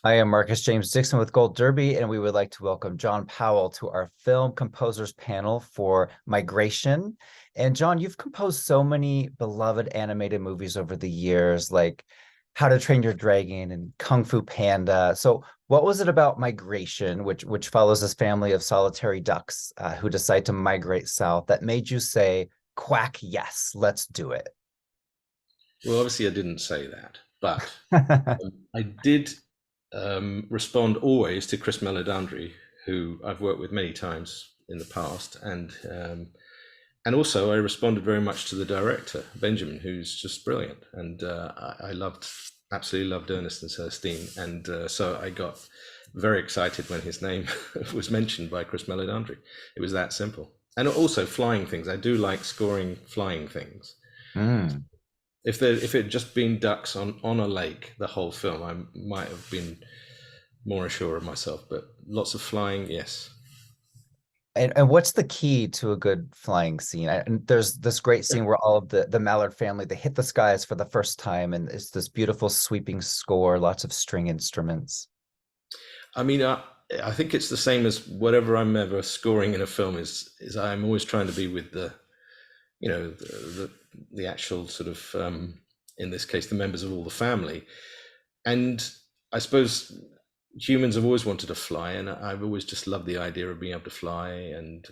I am Marcus James Dixon with Gold Derby, and we would like to welcome John Powell to our film composers panel for Migration. And John, you've composed so many beloved animated movies over the years, like How to Train Your Dragon and Kung Fu Panda. So, what was it about Migration, which follows this family of solitary ducks who decide to migrate south, that made you say, "Quack, yes, let's do it"? Well, obviously, I didn't say that, but I did respond always to Chris Meledandri, who I've worked with many times in the past, and also I responded very much to the director Benjamin, who's just brilliant, and I absolutely loved Ernest and Celestine, and so I got very excited when his name was mentioned by Chris Meledandri. It was that simple, and also flying things. I do like scoring flying things. Mm. If it had just been ducks on a lake the whole film, I might have been more assured of myself. But lots of flying, yes. And what's the key to a good flying scene? And there's this great scene where all of the Mallard family, they hit the skies for the first time, and it's this beautiful sweeping score, lots of string instruments. I mean, I think it's the same as whatever I'm ever scoring in a film is I'm always trying to be with the actual sort of in this case the members of all the family, and I suppose humans have always wanted to fly, and I've always just loved the idea of being able to fly. And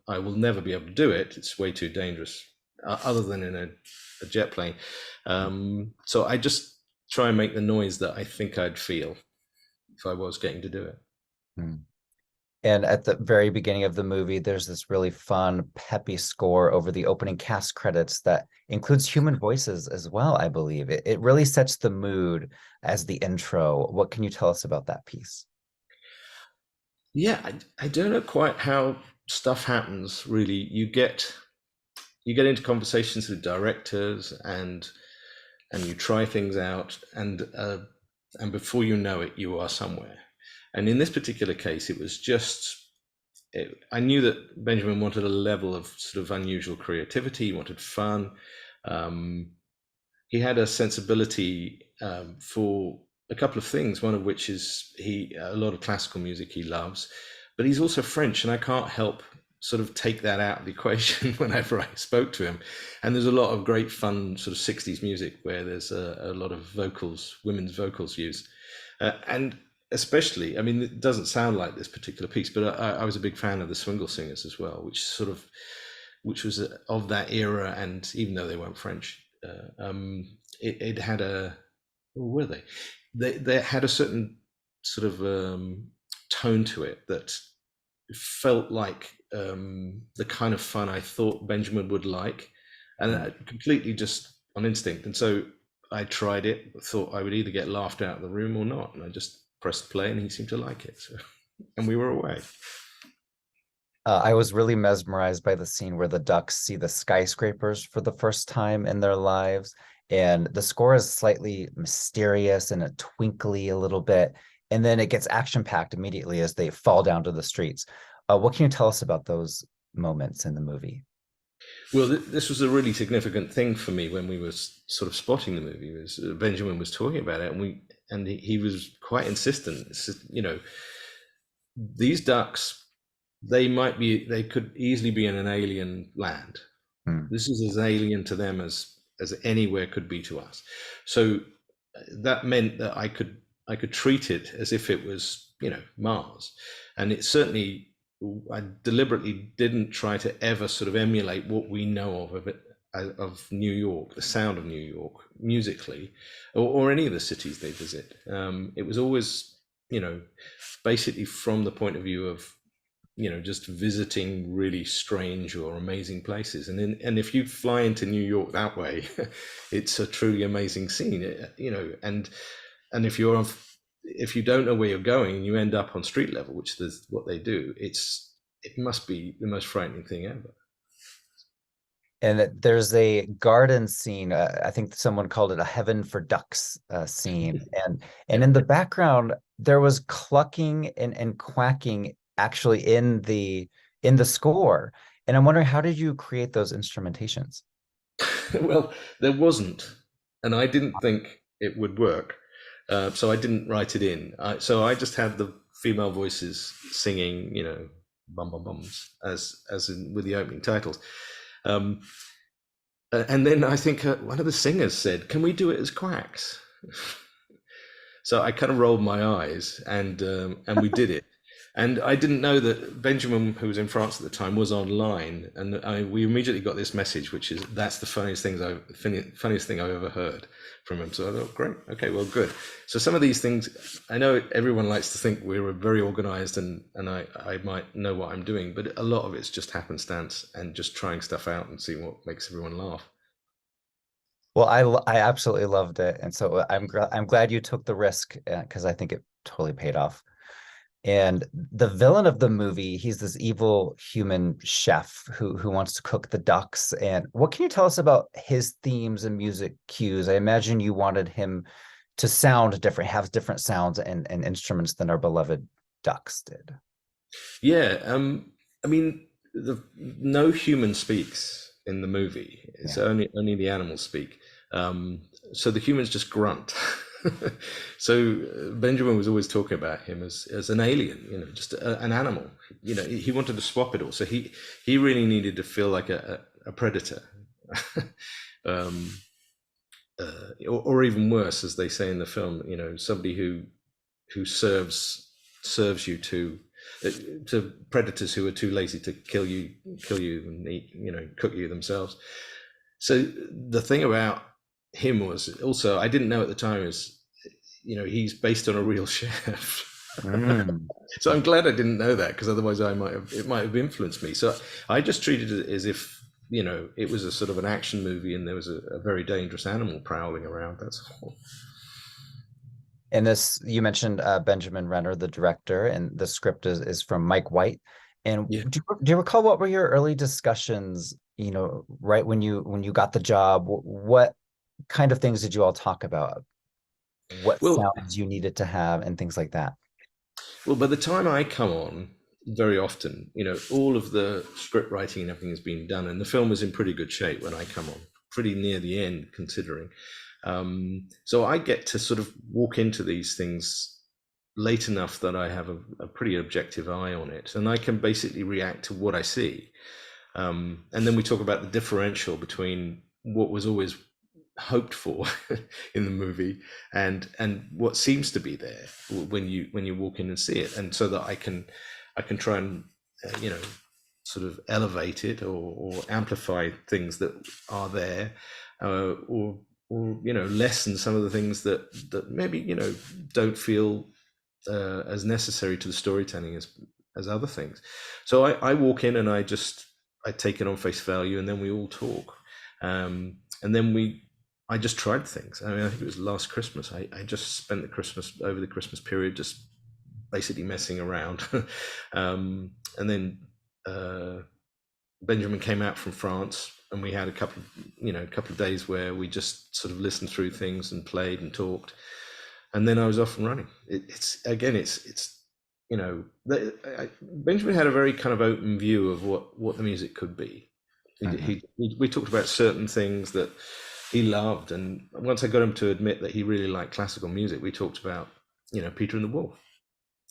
I will never be able to do it; it's way too dangerous, other than in a jet plane. So I just try and make the noise that I think I'd feel if I was getting to do it. Hmm. And at the very beginning of the movie, there's this really fun, peppy score over the opening cast credits that includes human voices as well, I believe. It really sets the mood as the intro. What can you tell us about that piece? Yeah, I don't know quite how stuff happens. Really, you get into conversations with directors, and you try things out, and before you know it, you are somewhere. And in this particular case, it was just I knew that Benjamin wanted a level of sort of unusual creativity. He wanted fun. Um, he had a sensibility for a couple of things. One of which is he a lot of classical music he loves, but he's also French, and I can't help sort of take that out of the equation whenever I spoke to him. And there's a lot of great fun sort of 60s music where there's a lot of vocals, women's vocals used, and especially, I mean, it doesn't sound like this particular piece, but I was a big fan of the Swingle Singers as well, which was of that era, and even though they weren't French, it had a or were they? They had a certain sort of tone to it that felt like the kind of fun I thought Benjamin would like, and completely just on instinct. And so I tried it, thought I would either get laughed out of the room or not, and I just pressed play, and he seemed to like it. So, and we were away. I was really mesmerized by the scene where the ducks see the skyscrapers for the first time in their lives. And the score is slightly mysterious and a twinkly a little bit. And then it gets action-packed immediately as they fall down to the streets. What can you tell us about those moments in the movie? Well, this was a really significant thing for me when we were sort of spotting the movie. Was Benjamin was talking about it, and he was quite insistent. These ducks, they could easily be in an alien land. Hmm. This is as alien to them as anywhere could be to us. So that meant that I could treat it as if it was Mars, and it certainly I deliberately didn't try to ever sort of emulate what we know of it of New York, the sound of New York musically, or any of the cities they visit. It was always basically from the point of view of just visiting really strange or amazing places. And if you fly into New York that way, it's a truly amazing scene. And if you don't know where you're going and you end up on street level, which is what they do, it must be the most frightening thing ever. And there's a garden scene. I think someone called it a heaven for ducks scene. And Yeah. in the background, there was clucking and quacking actually in the score. And I'm wondering, how did you create those instrumentations? Well, there wasn't, and I didn't think it would work. So I didn't write it in. So I just had the female voices singing, bum bum bums as in with the opening titles. Um, and then I think one of the singers said, "Can we do it as quacks?" So I kind of rolled my eyes, and we did it. And I didn't know that Benjamin, who was in France at the time, was online, and we immediately got this message, which is, "That's the funniest thing I've ever heard from him." So I thought, great, okay, well, good. So some of these things, I know everyone likes to think we're very organized, and I might know what I'm doing, but a lot of it's just happenstance and just trying stuff out and seeing what makes everyone laugh. Well, I absolutely loved it, and so I'm glad you took the risk because I think it totally paid off. And the villain of the movie, he's this evil human chef who wants to cook the ducks. And what can you tell us about his themes and music cues? I imagine you wanted him to sound different, have different sounds and instruments than our beloved ducks did. Yeah, I mean, no human speaks in the movie. It's Yeah. only the animals speak. So the humans just grunt. So Benjamin was always talking about him as an alien, just an animal. He wanted to swap it all. So he really needed to feel like a predator, um, or even worse, as they say in the film. Somebody who serves you to predators who are too lazy to kill you and eat, cook you themselves. So the thing about him was also, I didn't know at the time, is he's based on a real chef. Mm. So I'm glad I didn't know that, because otherwise it might have influenced me. So I just treated it as if it was a sort of an action movie and there was a very dangerous animal prowling around. That's all. And this, you mentioned Benjamin Renner, the director, and the script is from Mike White. And Yeah. do you recall what were your early discussions, right when you got the job? What kind of things did you all talk about? What Well, sounds you needed to have and things like that? Well, by the time I come on, very often, all of the script writing and everything has been done, and the film was in pretty good shape when I come on, pretty near the end, considering. So I get to sort of walk into these things late enough that I have a pretty objective eye on it, and I can basically react to what I see. And then we talk about the differential between what was always hoped for in the movie and what seems to be there when you walk in and see it, and so that I can try and sort of elevate it or amplify things that are there, or lessen some of the things that maybe don't feel as necessary to the storytelling as other things. So I walk in and I take it on face value, and then we all talk, and then I just tried things. I mean, I think it was last Christmas. I just spent over the Christmas period just basically messing around. And then Benjamin came out from France, and we had a couple of days where we just sort of listened through things and played and talked. And then I was off and running. Benjamin had a very kind of open view of what the music could be. We talked about certain things that he loved, and once I got him to admit that he really liked classical music, we talked about Peter and the Wolf,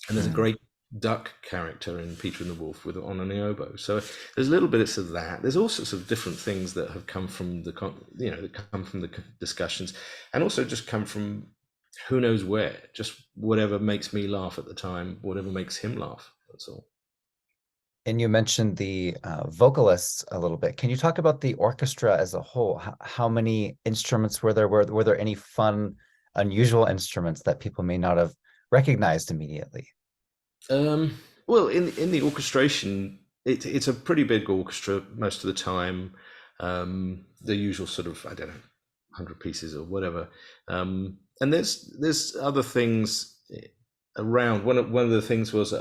and there's a great duck character in Peter and the Wolf on an oboe. So there's little bits of that. There's all sorts of different things that have come from that come from the discussions, and also just come from who knows where, just whatever makes me laugh at the time, whatever makes him laugh. That's all. And you mentioned the vocalists a little bit. Can you talk about the orchestra as a whole? How many instruments were there? Were there any fun, unusual instruments that people may not have recognized immediately? Well, in the orchestration, it's a pretty big orchestra most of the time. The usual sort of, I don't know, 100 pieces or whatever. And there's other things around. One of the things was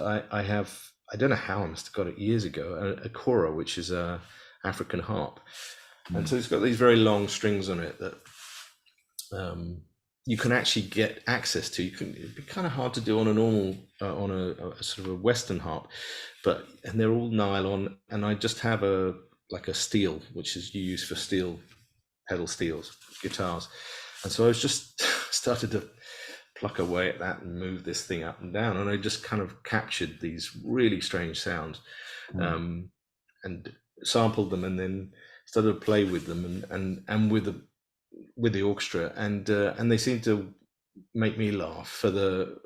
I don't know how, I must have got it years ago, a kora, which is a African harp. And so it's got these very long strings on it that you can actually get access to. It'd be kind of hard to do on a normal, on a sort of a Western harp, and they're all nylon. And I just have a steel, which is you use for steel pedal steels, guitars. And so I was just started to pluck away at that and move this thing up and down. And I just kind of captured these really strange sounds, Mm. and sampled them, and then started to play with them, and with the orchestra, and they seemed to make me laugh for the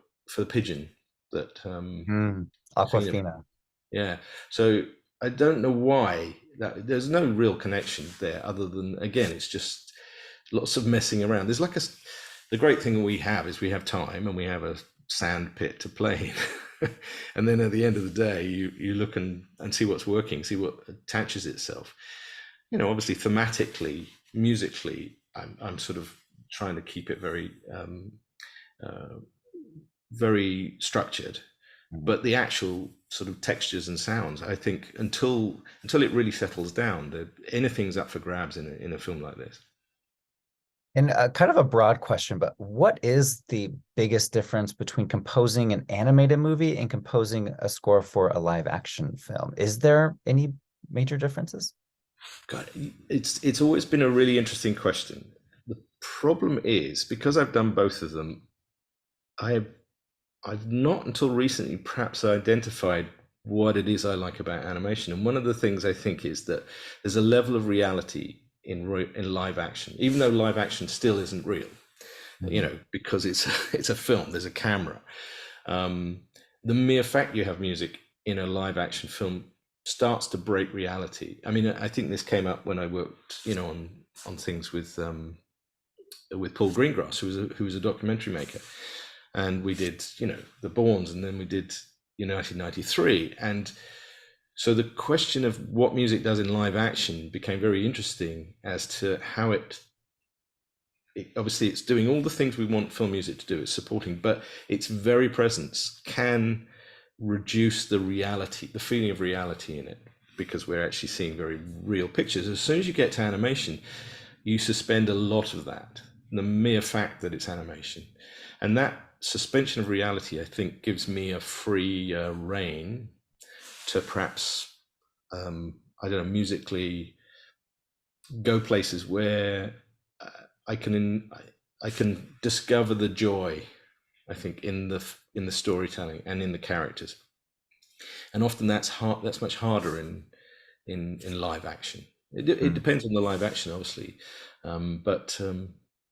pigeon that Fina. Aquafina. Yeah. So I don't know why that there's no real connection there, other than, again, it's just lots of messing around. There's like the great thing we have is we have time and we have a sand pit to play in. And then at the end of the day, you look and see what's working, see what attaches itself. Obviously thematically, musically, I'm sort of trying to keep it very very structured, but the actual sort of textures and sounds, I think, until it really settles down, anything's up for grabs in a film like this. And kind of a broad question, but what is the biggest difference between composing an animated movie and composing a score for a live action film? Is there any major differences? God, it's always been a really interesting question. The problem is, because I've done both of them, I've not until recently perhaps identified what it is I like about animation. And one of the things I think is that there's a level of reality in live action, even though live action still isn't real, because it's a film, there's a camera. The mere fact you have music in a live action film starts to break reality. I mean, I think this came up when I worked, on things with Paul Greengrass, who was a documentary maker, and we did, The Bournes, and then we did 1993, and so the question of what music does in live action became very interesting as to how it obviously it's doing all the things we want film music to do, it's supporting, but its very presence can reduce the feeling of reality in it, because we're actually seeing very real pictures. As soon as you get to animation, you suspend a lot of that, the mere fact that it's animation. And that suspension of reality, I think, gives me a free rein to perhaps, I don't know, musically go places where I can discover the joy, I think, in the storytelling and in the characters. And often that's much harder in live action. It depends on the live action, obviously, but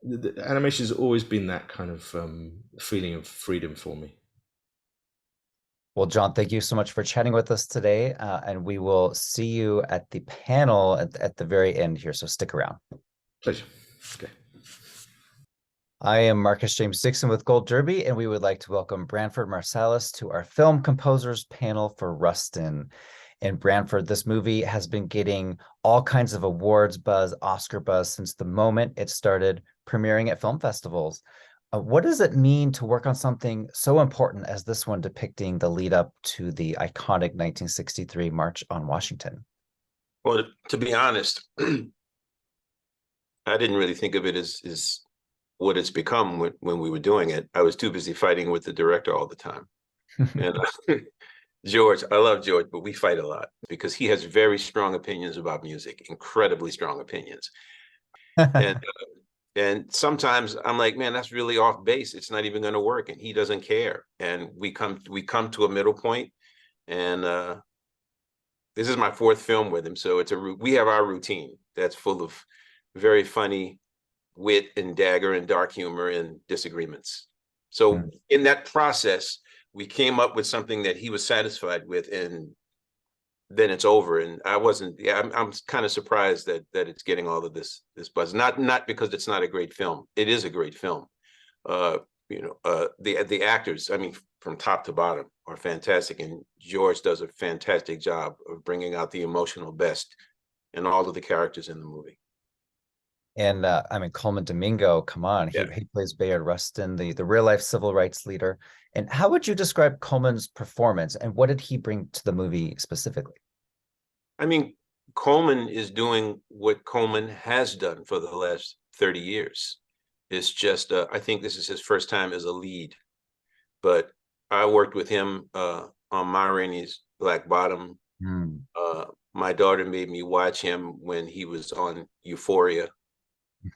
the animation has always been that kind of feeling of freedom for me. Well, John, thank you so much for chatting with us today, and we will see you at the panel at the very end here, so stick around. Pleasure. Okay. I am Marcus James Dixon with Gold Derby, and we would like to welcome Branford Marsalis to our film composers panel for Rustin. And Branford, this movie has been getting all kinds of awards buzz, Oscar buzz, since the moment it started premiering at film festivals. What does it mean to work on something so important as this one, depicting the lead up to the iconic 1963 March on Washington? Well, to be honest, I didn't really think of it as what it's become when we were doing it. I was too busy fighting with the director all the time. And George, I love George, but we fight a lot because he has very strong opinions about music, incredibly strong opinions. And sometimes I'm like, man, that's really off base. It's not even going to work, and he doesn't care. And we come to a middle point, and this is my fourth film with him, so we have our routine that's full of very funny wit and dagger and dark humor and disagreements. So in that process, we came up with something that he was satisfied with, and then it's over. And I wasn't. Yeah, I'm kind of surprised that it's getting all of this buzz. Not because it's not a great film. It is a great film. The actors, I mean, from top to bottom, are fantastic, and George does a fantastic job of bringing out the emotional best in all of the characters in the movie. And I mean, Coleman Domingo, come on, he plays Bayard Rustin, the real life civil rights leader. And how would you describe Coleman's performance, and what did he bring to the movie specifically? I mean, Coleman is doing what Coleman has done for the last 30 years. It's just, I think this is his first time as a lead, but I worked with him on Ma Rainey's Black Bottom. My daughter made me watch him when he was on Euphoria.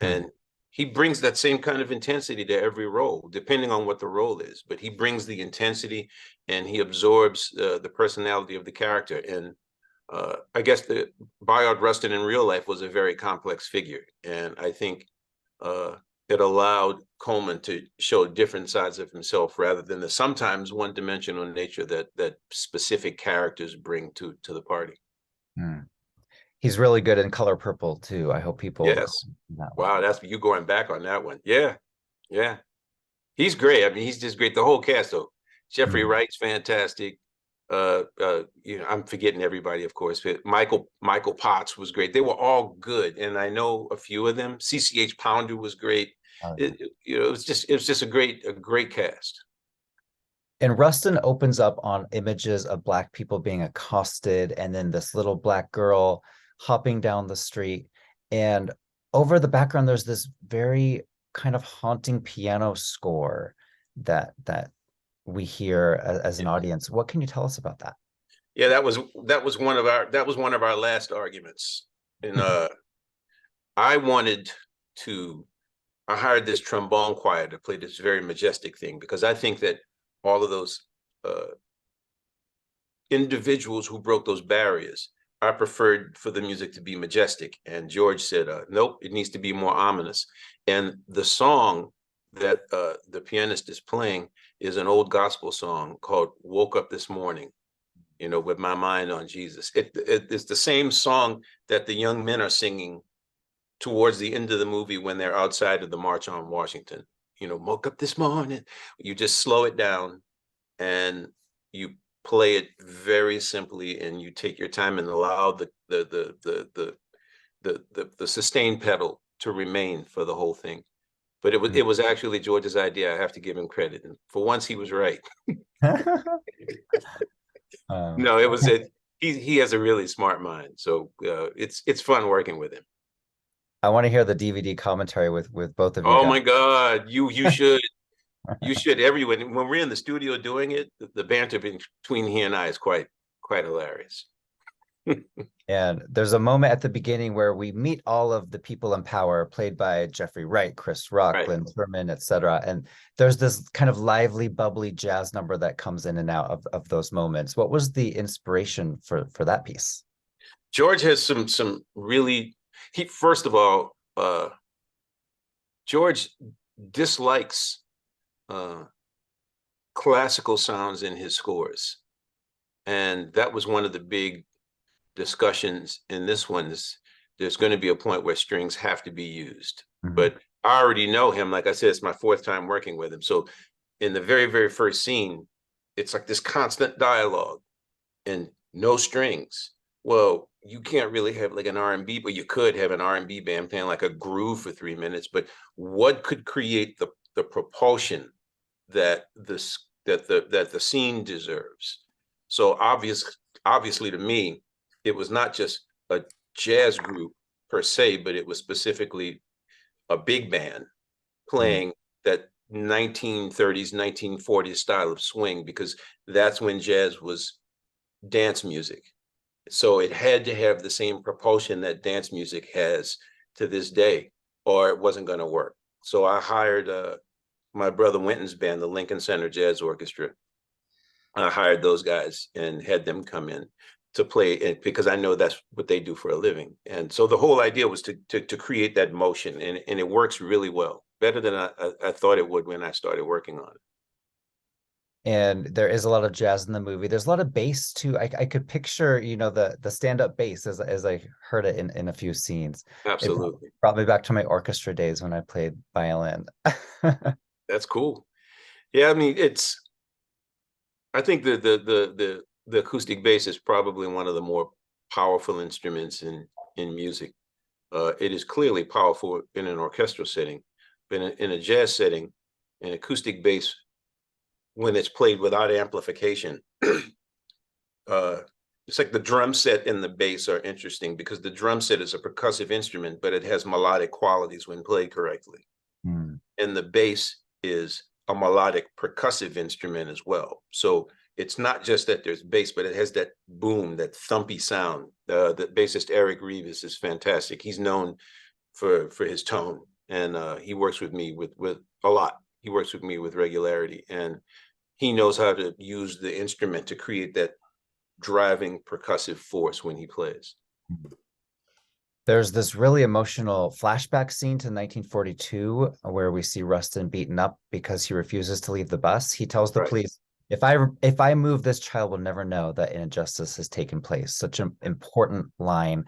And he brings that same kind of intensity to every role, depending on what the role is. But he brings the intensity, and he absorbs the personality of the character. And I guess the Bayard Rustin in real life was a very complex figure, and I think it allowed Coleman to show different sides of himself rather than the sometimes one-dimensional nature that specific characters bring to the party. Hmm. He's really good in Color Purple too. I hope people. Yes. That one. Wow, that's you going back on that one. Yeah, yeah. He's great. I mean, he's just great. The whole cast, though. Jeffrey Wright's fantastic. I'm forgetting everybody, of course. But Michael Potts was great. They were all good, and I know a few of them. CCH Pounder was great. Oh, yeah. It was just a great cast. And Rustin opens up on images of Black people being accosted, and then this little Black girl hopping down the street. And over the background, there's this very kind of haunting piano score that we hear as an audience. What can you tell us about that? Yeah, that was one of our last arguments. And I hired this trombone choir to play this very majestic thing, because I think that all of those individuals who broke those barriers, I preferred for the music to be majestic. And George said, nope, it needs to be more ominous. And the song that the pianist is playing is an old gospel song called Woke Up This Morning, with my mind on Jesus. It's the same song that the young men are singing towards the end of the movie when they're outside of the March on Washington. Woke up this morning. You just slow it down and you play it very simply, and you take your time and allow the sustained pedal to remain for the whole thing. But it was actually George's idea. I have to give him credit, and for once he was right. No, it was it. He has a really smart mind, so it's fun working with him. I want to hear the DVD commentary with both of you. Oh my God, you should. You should. Everyone, when we're in the studio doing it, the banter between he and I is quite hilarious. And there's a moment at the beginning where we meet all of the people in power, played by Jeffrey Wright, Chris Rock, Right. Lynn Turman, etc. And there's this kind of lively, bubbly jazz number that comes in and out of those moments. What was the inspiration for that piece? George has some really. First of all, George dislikes classical sounds in his scores, and that was one of the big discussions in this one. There's going to be a point where strings have to be used. But I already know him. Like I said, it's my 4th time working with him. So in the very, very first scene, it's like this constant dialogue and no strings. Well, you can't really have like an R&B, but you could have an R&B band playing like a groove for 3 minutes. But what could create the propulsion that the scene deserves? So obviously to me, it was not just a jazz group per se, but it was specifically a big band playing that 1930s, 1940s style of swing, because that's when jazz was dance music. So it had to have the same propulsion that dance music has to this day, or it wasn't going to work. So I hired my brother Winton's band, the Lincoln Center Jazz Orchestra. I hired those guys and had them come in to play it, because I know that's what they do for a living. And so the whole idea was to create that motion, and it works really well, better than I thought it would when I started working on it. And there is a lot of jazz in the movie. There's a lot of bass too. I could picture, the stand-up bass as I heard it in a few scenes. Absolutely. It brought me back to my orchestra days when I played violin. That's cool. Yeah, I mean, I think the acoustic bass is probably one of the more powerful instruments in music. It is clearly powerful in an orchestral setting, but in a jazz setting, an acoustic bass, when it's played without amplification, it's like the drum set and the bass are interesting, because the drum set is a percussive instrument, but it has melodic qualities when played correctly. And the bass is a melodic percussive instrument as well. So it's not just that there's bass, but it has that boom, that thumpy sound. The bassist Eric Reeves is fantastic. He's known for his tone, and he works with me with a lot. He works with me with regularity, and he knows how to use the instrument to create that driving percussive force when he plays. There's this really emotional flashback scene to 1942 where we see Rustin beaten up because he refuses to leave the bus. He tells the police, if I move, this child will never know that an injustice has taken place. Such an important line.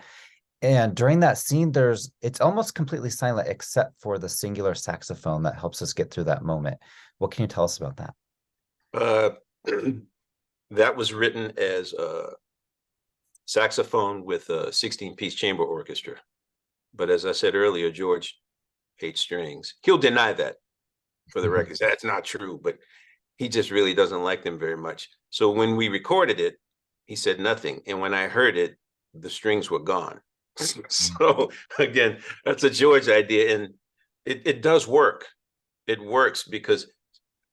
And during that scene, it's almost completely silent except for the singular saxophone that helps us get through that moment. What can you tell us about that? That was written as a saxophone with a 16-piece chamber orchestra. But as I said earlier, George hates strings. He'll deny that for the record. That's not true, but he just really doesn't like them very much. So when we recorded it, he said nothing. And when I heard it, the strings were gone. So again, that's a George idea. And it does work. It works because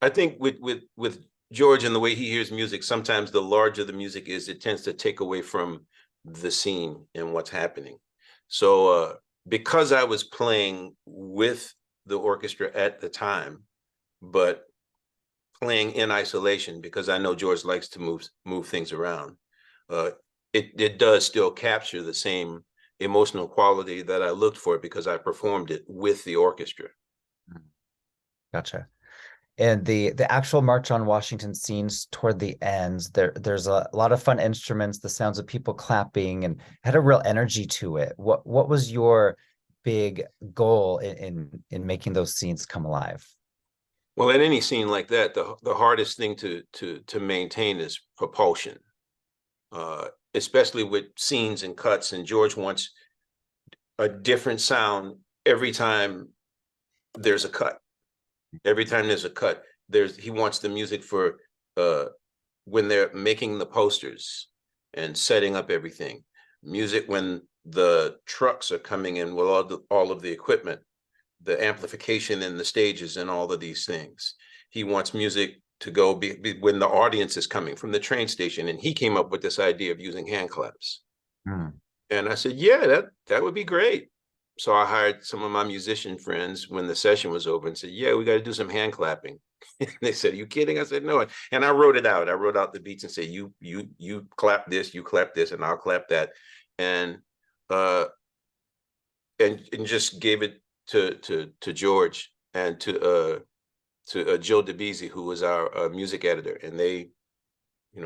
I think with George and the way he hears music, sometimes the larger the music is, it tends to take away from the scene and what's happening. So because I was playing with the orchestra at the time, but playing in isolation, because I know George likes to move things around, it does still capture the same emotional quality that I looked for because I performed it with the orchestra. Gotcha. And the actual March on Washington scenes toward the ends, there's a lot of fun instruments, the sounds of people clapping, and had a real energy to it. What was your big goal in making those scenes come alive? Well, in any scene like that, the hardest thing to maintain is propulsion, especially with scenes and cuts. And George wants a different sound every time there's a cut. Every time there's a cut, he wants the music for when they're making the posters and setting up everything. Music when the trucks are coming in with all of the equipment, the amplification in the stages and all of these things. He wants music to go be when the audience is coming from the train station. And he came up with this idea of using hand claps. And I said, yeah, that would be great. So I hired some of my musician friends when the session was over and said, yeah, we got to do some hand clapping. And they said, are you kidding? I said, no. And I wrote it out. I wrote out the beats and said, you clap this, you clap this, and I'll clap that. And just gave it to George and to Jill DeBeasy, who was our music editor. And they,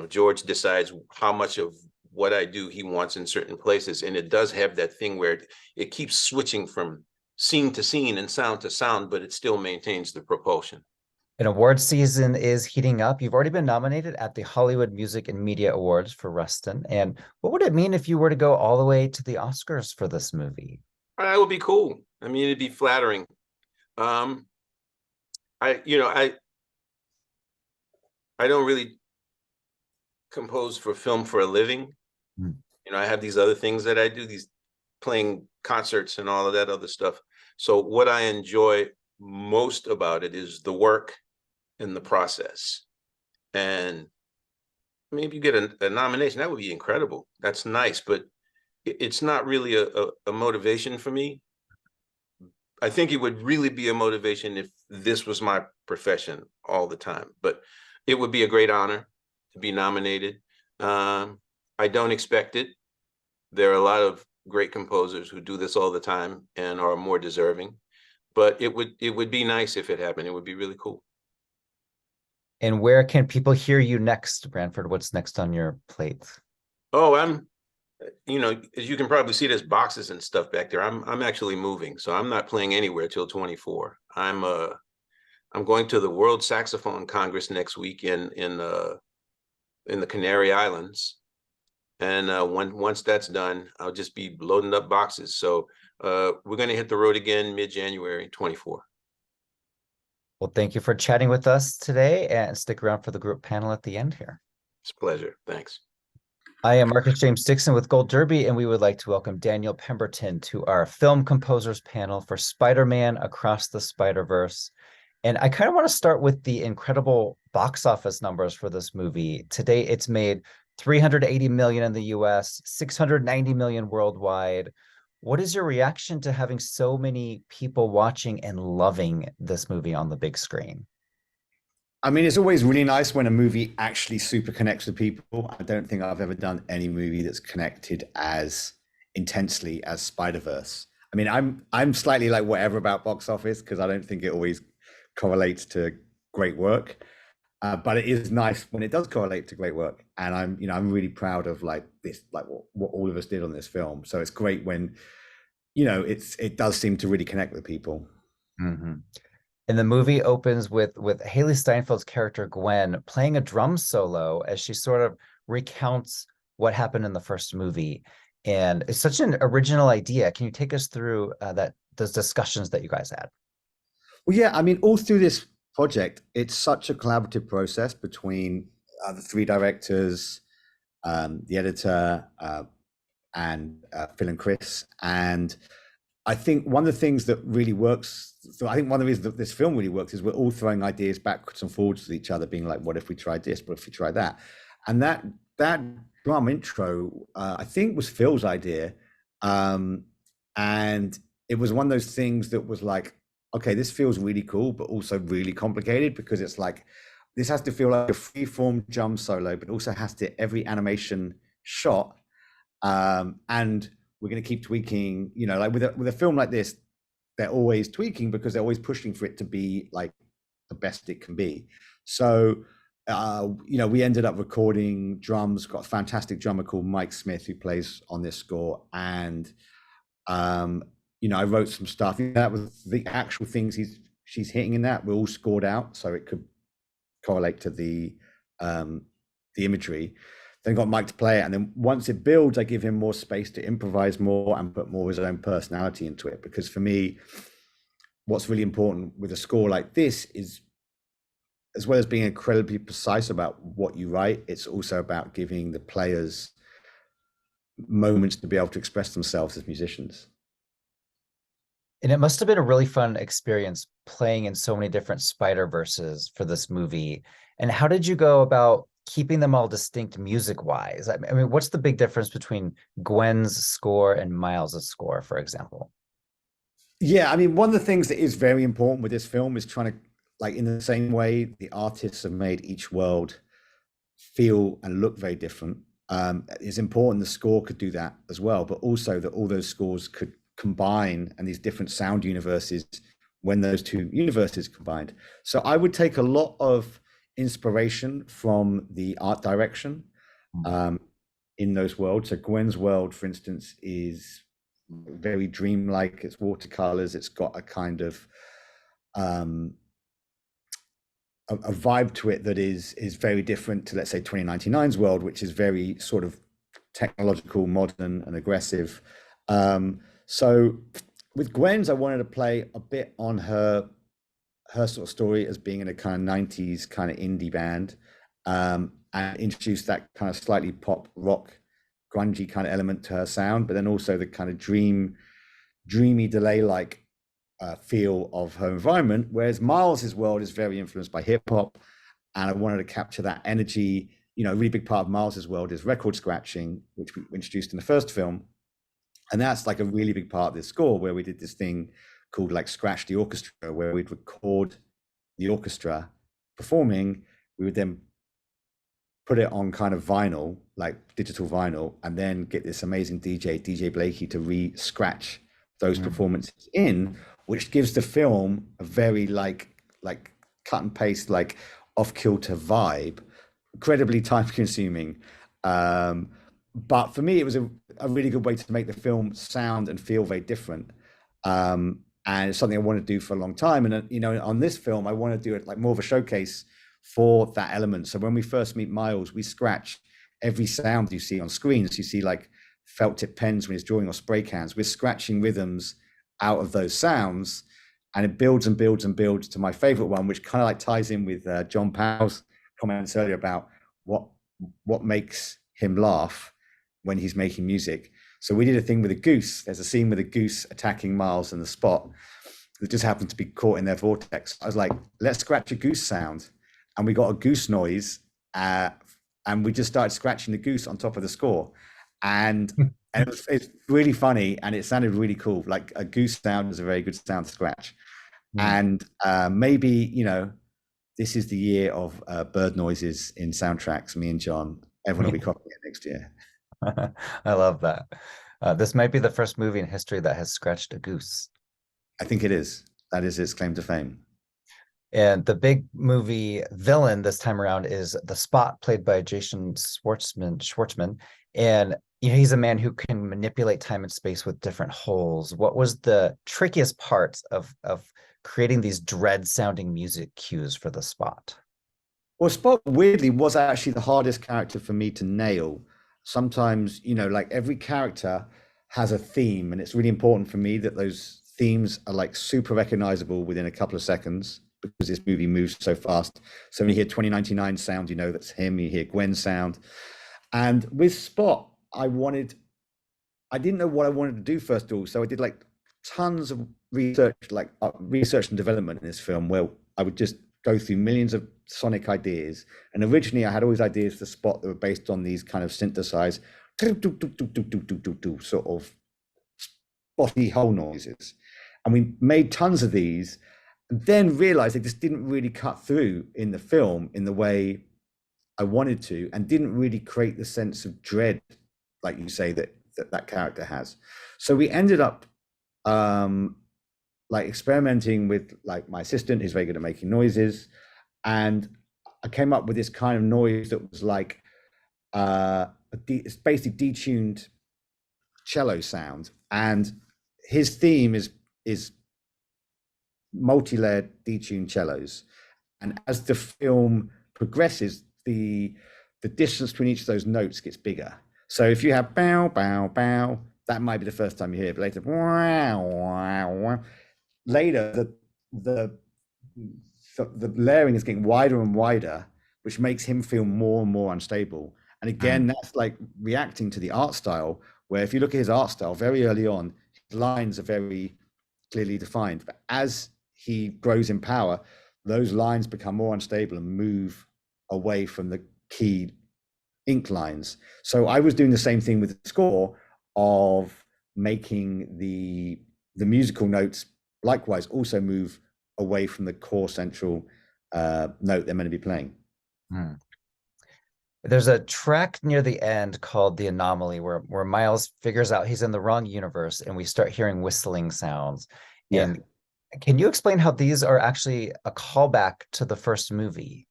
George decides how much of what I do he wants in certain places. And it does have that thing where it keeps switching from scene to scene and sound to sound, but it still maintains the propulsion. An award season is heating up. You've already been nominated at the Hollywood Music and Media Awards for Rustin. And what would it mean if you were to go all the way to the Oscars for this movie? That would be cool. I mean, it'd be flattering. I don't really compose for film for a living. I have these other things that I do, these playing concerts and all of that other stuff. So what I enjoy most about it is the work and the process. And I mean, if you get a nomination, that would be incredible. That's nice, but it's not really a motivation for me. I think it would really be a motivation if this was my profession all the time, but it would be a great honor to be nominated. I don't expect it. There are a lot of great composers who do this all the time and are more deserving, but it would be nice if it happened. It would be really cool. And where can people hear you next, Branford? What's next on your plate? Oh, as you can probably see, there's boxes and stuff back there. I'm actually moving, so I'm not playing anywhere till 24. I'm going to the World Saxophone Congress next week in the Canary Islands. And once that's done, I'll just be loading up boxes. So we're going to hit the road again mid-January 24. Well, thank you for chatting with us today, and stick around for the group panel at the end here. It's a pleasure. Thanks. I am Marcus James Dixon with Gold Derby, and we would like to welcome Daniel Pemberton to our film composers panel for Spider-Man Across the Spider-Verse. And I kind of want to start with the incredible box office numbers for this movie. Today, it's made $380 million in the US, $690 million worldwide. What is your reaction to having so many people watching and loving this movie on the big screen? I mean, it's always really nice when a movie actually super connects with people. I don't think I've ever done any movie that's connected as intensely as Spider-Verse. I mean, I'm slightly like whatever about box office because I don't think it always correlates to great work. But it is nice when it does correlate to great work, and I'm really proud of like this, like what all of us did on this film. So it's great when, it does seem to really connect with people. Mm-hmm. And the movie opens with Haley Steinfeld's character Gwen playing a drum solo as she sort of recounts what happened in the first movie. And it's such an original idea. Can you take us through those discussions that you guys had? Well, yeah, I mean, all through this project, it's such a collaborative process between the three directors, the editor, and Phil and Chris. And I think one of the things that really works, so I think one of the reasons that this film really works is we're all throwing ideas backwards and forwards with each other, being like, what if we tried this? What if we tried that? And that drum intro, I think was Phil's idea. And it was one of those things that was like, okay, this feels really cool, but also really complicated because it's like, this has to feel like a free-form drum solo, but also has to every animation shot. And we're going to keep tweaking, like with a film like this, they're always tweaking because they're always pushing for it to be like the best it can be. So, we ended up recording drums, got a fantastic drummer called Mike Smith who plays on this score. And, I wrote some stuff. That was the actual things she's hitting in that were all scored out so it could correlate to the imagery. Then got Mike to play it, and then once it builds, I give him more space to improvise more and put more of his own personality into it. Because for me, what's really important with a score like this is, as well as being incredibly precise about what you write, it's also about giving the players moments to be able to express themselves as musicians. And it must have been a really fun experience playing in so many different Spider-Verses for this movie. And how did you go about keeping them all distinct music-wise? I mean, what's the big difference between Gwen's score and Miles's score, for example? Yeah, I mean, one of the things that is very important with this film is trying to, like, in the same way the artists have made each world feel and look very different. It's important the score could do that as well, but also that all those scores could combine and these different sound universes when those two universes combined. So I would take a lot of inspiration from the art direction in those worlds. So Gwen's world, for instance, is very dreamlike. It's watercolors. It's got a kind of a vibe to it that is very different to, let's say, 2099's world, which is very sort of technological, modern, and aggressive. So with Gwen's, I wanted to play a bit on her sort of story as being in a kind of 90s kind of indie band, and introduce that kind of slightly pop rock grungy kind of element to her sound, but then also the kind of dreamy delay-like feel of her environment, whereas Miles's world is very influenced by hip-hop, and I wanted to capture that energy. A really big part of Miles's world is record scratching, which we introduced in the first film, and that's like a really big part of this score, where we did this thing called like Scratch the Orchestra, where we'd record the orchestra performing. We would then put it on kind of vinyl, like digital vinyl, and then get this amazing DJ Blakey to re-scratch those performances in, which gives the film a very like cut and paste, like off-kilter vibe, incredibly time consuming. But for me, it was a really good way to make the film sound and feel very different. And it's something I wanted to do for a long time. And, on this film, I want to do it like more of a showcase for that element. So when we first meet Miles, we scratch every sound you see on screens. You see like felt tip pens when he's drawing, or spray cans. We're scratching rhythms out of those sounds, and it builds and builds and builds to my favorite one, which kind of like ties in with John Powell's comments earlier about what makes him laugh when he's making music. So we did a thing with a goose. There's a scene with a goose attacking Miles in the spot that just happened to be caught in their vortex. I was like, let's scratch a goose sound. And we got a goose noise, and we just started scratching the goose on top of the score. And And it's really funny, and it sounded really cool. Like a goose sound is a very good sound to scratch. And maybe, you know, this is the year of bird noises in soundtracks. Me and John, everyone will be copying it next year. I love that. This might be the first movie in history that has scratched a goose. I think it is. That is its claim to fame. And the big movie villain this time around is the Spot, played by Jason Schwartzman. And you know, he's a man who can manipulate time and space with different holes. What was the trickiest part of creating these dread-sounding music cues for the Spot? Well, Spot weirdly was actually the hardest character for me to nail. Sometimes, you know, like every character has a theme, and it's really important for me that those themes are like super recognizable within a couple of seconds, because this movie moves so fast. So when you hear 2099 sound, you know that's him. You hear Gwen's sound. And with Spot, I didn't know what I wanted to do first of all. So I did like tons of research, like research and development in this film, where I would just go through millions of sonic ideas. And originally I had all these ideas for Spot that were based on these kind of synthesized sort of spotty hole noises. And we made tons of these, and then realized they just didn't really cut through in the film in the way I wanted to, and didn't really create the sense of dread, like you say, that character has. So we ended up like experimenting with like my assistant, who's very good at making noises, and I came up with this kind of noise that was like it's basically detuned cello sound, and his theme is multi-layered detuned cellos, and as the film progresses, the distance between each of those notes gets bigger. So if you have bow bow bow, that might be the first time you hear it, but later wow wow wow. Later the layering is getting wider and wider, which makes him feel more and more unstable. And again, that's like reacting to the art style, where if you look at his art style very early on, his lines are very clearly defined, but as he grows in power, those lines become more unstable and move away from the key ink lines. So I was doing the same thing with the score, of making the musical notes likewise also move away from the core central note they're meant to be playing. There's a track near the end called The Anomaly, where Miles figures out he's in the wrong universe, and we start hearing whistling sounds. Yeah. And can you explain how these are actually a callback to the first movie?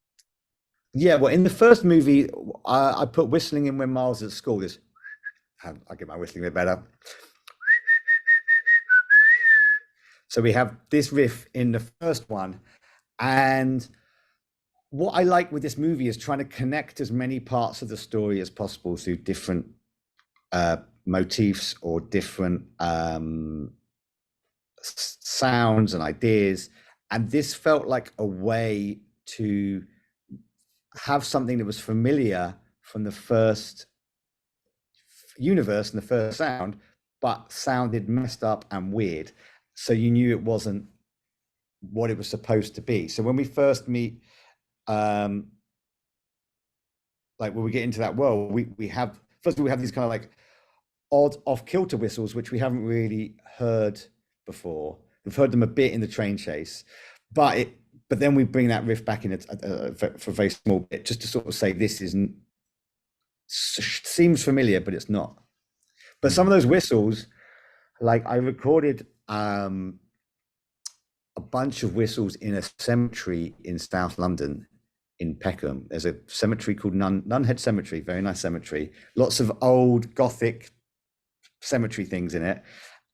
Yeah, well, in the first movie, I put whistling in when Miles is at school. This, I'll get my whistling a bit better. So we have this riff in the first one. And what I like with this movie is trying to connect as many parts of the story as possible through different motifs or different sounds and ideas. And this felt like a way to have something that was familiar from the first universe and the first sound, but sounded messed up and weird. So you knew it wasn't what it was supposed to be. So when we first meet, like when we get into that world, we have, first of all, we have these kind of like odd off-kilter whistles, which we haven't really heard before. We've heard them a bit in the train chase, but then we bring that riff back in for a very small bit, just to sort of say this isn't, seems familiar, but it's not. But some of those whistles, like I recorded a bunch of whistles in a cemetery in South London, in Peckham. There's a cemetery called Nunhead Cemetery, very nice cemetery. Lots of old Gothic cemetery things in it.